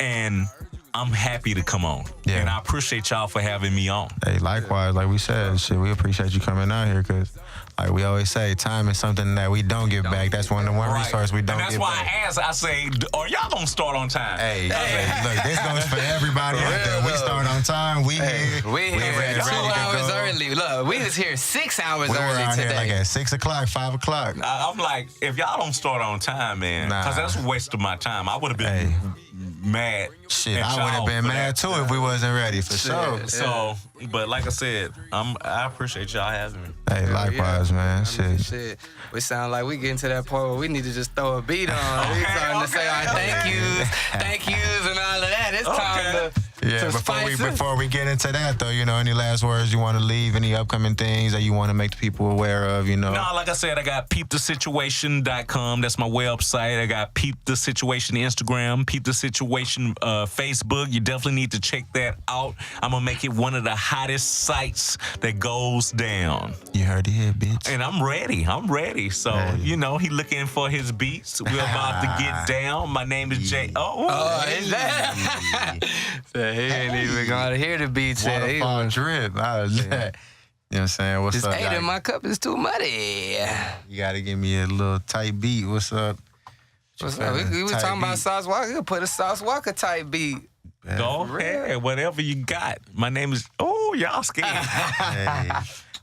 and I'm happy to come on. Yeah. And I appreciate y'all for having me on. Hey, likewise, like we said, shit, we appreciate you coming out here because, like we always say, time is something that we don't get back. That's one resource we don't get back. And that's why I asked, I say, are y'all gonna start on time? Hey, look, this goes for everybody out there. We start on time. We here. We here 2 hours early. Look, we was here 6 hours we were early out today. Here like at 6 o'clock, 5 o'clock. I'm like, if y'all don't start on time, man, because that's a waste of my time. I would have been mad. Shit, I would have been mad too if we wasn't ready, for sure. So, but like I said, I appreciate y'all having me. Hey, likewise, man. Shit. We sound like we getting to that point where we need to just throw a beat on. We starting to say our thank yous, and all of that. It's time to. Yeah, before we get into that though, you know, any last words you want to leave, any upcoming things that you want to make the people aware of, you know? No, like I said, I got peepthesituation.com. That's my website. I got Peep the Situation Instagram, Peep the Situation Facebook. You definitely need to check that out. I'm gonna make it one of the hottest sites that goes down. You heard it here, bitch. And I'm ready. So, you know, he looking for his beats. We're about to get down. My name is Jay. Is that? He ain't even gonna hear the beats. Waterfall drip. How's that? You know what I'm saying? What's up? This 8 in my cup is too muddy. You gotta give me a little tight beat. What's up? What's up? We was talking about Sauce Walka. We could put a Sauce Walka type beat. Go ahead, whatever you got. My name is. Oh, y'all scared. Hey,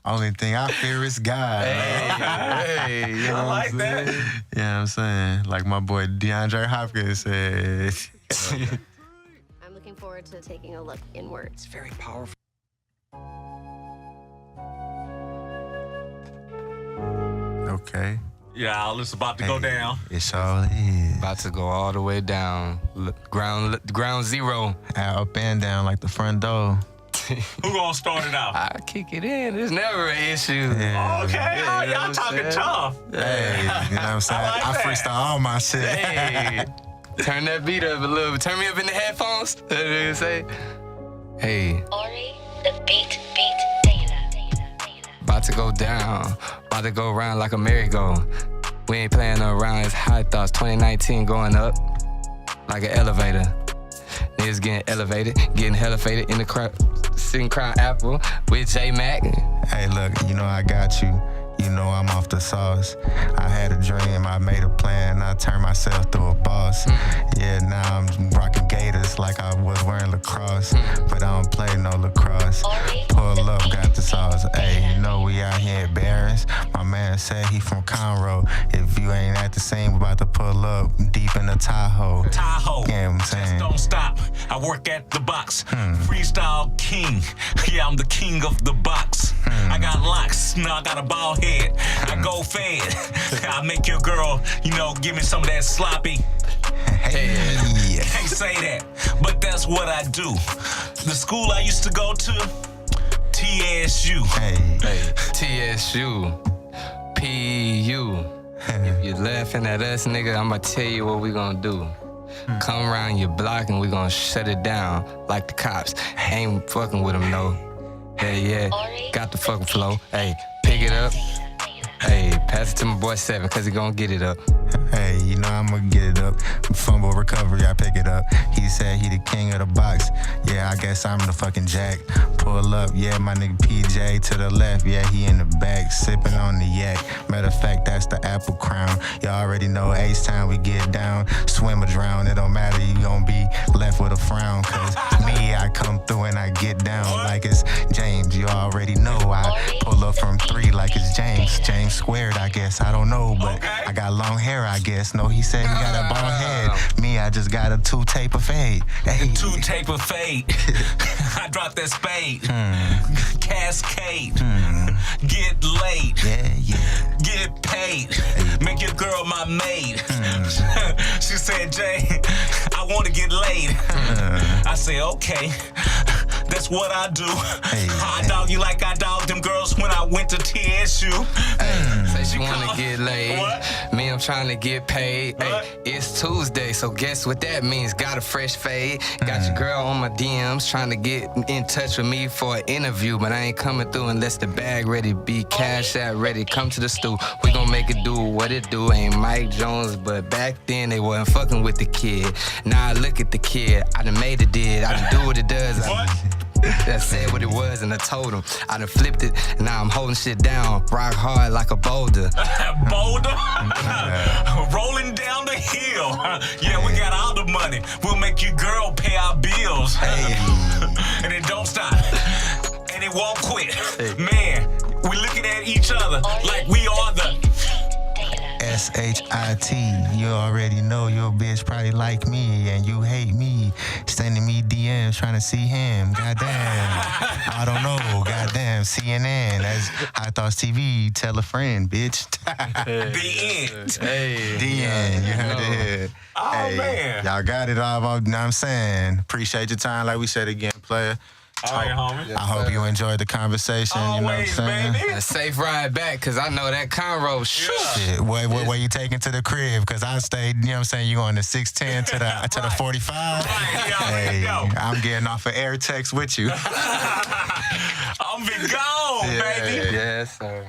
only thing I fear is God. Hey, you know I like that. You know what I'm saying? Like my boy DeAndre Hopkins said. I'm looking forward to taking a look inward. It's very powerful. Okay. Yeah, it's about to go down. It's all is. About to go all the way down. Ground zero. Up and down like the front door. Who gonna start it out? I kick it in. There's never an issue. Yeah. Okay, y'all talking tough. Hey, you know what I'm saying? I freestyle all my shit. Hey, turn that beat up a little bit. Turn me up in the headphones. Say, hey. Ori, the beat, Taylor. About to go down. About to go around like a merry-go. We ain't playing no around. It's High Thoughts 2019 going up like an elevator. Niggas getting elevated, getting hella faded in the crowd, sitting crying apple with Jmac. Hey, look, you know I got you. You know I'm off the sauce. I had a dream, I made a plan, I turned myself to a boss. Yeah, now I'm rocking gators like I was wearing lacrosse, but I don't play no lacrosse. Pull up, got the sauce. Hey, you know we out here at Barron's. My man said he from Conroe. If you ain't at the scene, we about to pull up deep in the Tahoe. Tahoe. Yeah, I'm saying. Just don't stop. I work at the box. Freestyle king. Yeah, I'm the king of the box. I got locks. No, I got a bald head. I go fed. I make your girl, you know, give me some of that sloppy. Hey. Can't say that, but that's what I do. The school I used to go to, TSU. Hey. TSU, PU. If you're laughing at us, nigga, I'ma tell you what we gonna do. Come around your block and we gonna shut it down like the cops. Ain't fucking with them, no. Yeah, got the fucking flow. Hey, pick it up. Hey, pass it to my boy 7, cause he gonna get it up. Hey, you know I'ma get it up. Fumble recovery, I pick it up. He said he the king of the box. Yeah, I guess I'm the fucking jack. Pull up, yeah, my nigga PJ to the left. Yeah, he in the back, sipping on the yak. Matter of fact, that's the apple crown. Y'all already know Ace time we get down. Swim or drown, it don't matter, you gon' be left with a frown. Cause me, I come through and I get down like it's James. You already know I pull up from 3 like it's James. James squared, I guess, I don't know, but I got long hair, I guess. No, he said he got a bald head. Me, I just got a 2-taper fade. Hey. 2-taper fade. I dropped that spade. Cascade. Get laid. Yeah. Get paid. Make your girl my maid. She said, Jay, I want to get laid. I say, okay. That's what I do. I dog you like I dogged them girls when I went to TSU. Say she wanna get laid. Me, I'm trying to get paid. Hey, it's Tuesday, so guess what that means? Got a fresh fade. Got your girl on my DMs trying to get in touch with me for an interview, but I ain't coming through unless the bag ready, be cash out ready. Come to the stool, we gon' make it do what it do. Ain't Mike Jones, but back then they wasn't fucking with the kid. Now I look at the kid, I done made it did. I done do what it does. That said what it was and I told him. I done flipped it and now I'm holding shit down. Rock hard like a boulder. Boulder? Rolling down the hill. Yeah, we got all the money. We'll make your girl pay our bills. And it don't stop. And it won't quit. Man, we looking at each other like we are the SHIT. You already know your bitch probably like me and you hate me. Sending me DMs trying to see him. Goddamn. I don't know. Goddamn. CNN. That's High Thoughts TV. Tell a friend, bitch. The end. The end. You heard it here. Oh, man. Y'all got it all. You know what I'm saying? Appreciate your time. Like we said again, player. All right, homie. I hope you enjoyed the conversation. Always, you know what I'm saying? baby. A safe ride back, cause I know that Conroe, shoot. Shit, what you taking to the crib? Cause I stayed, you know what I'm saying, you going to 610 to the 45. Hey, I'm getting off of air text with you. I'm been gone, baby. Yes, sir.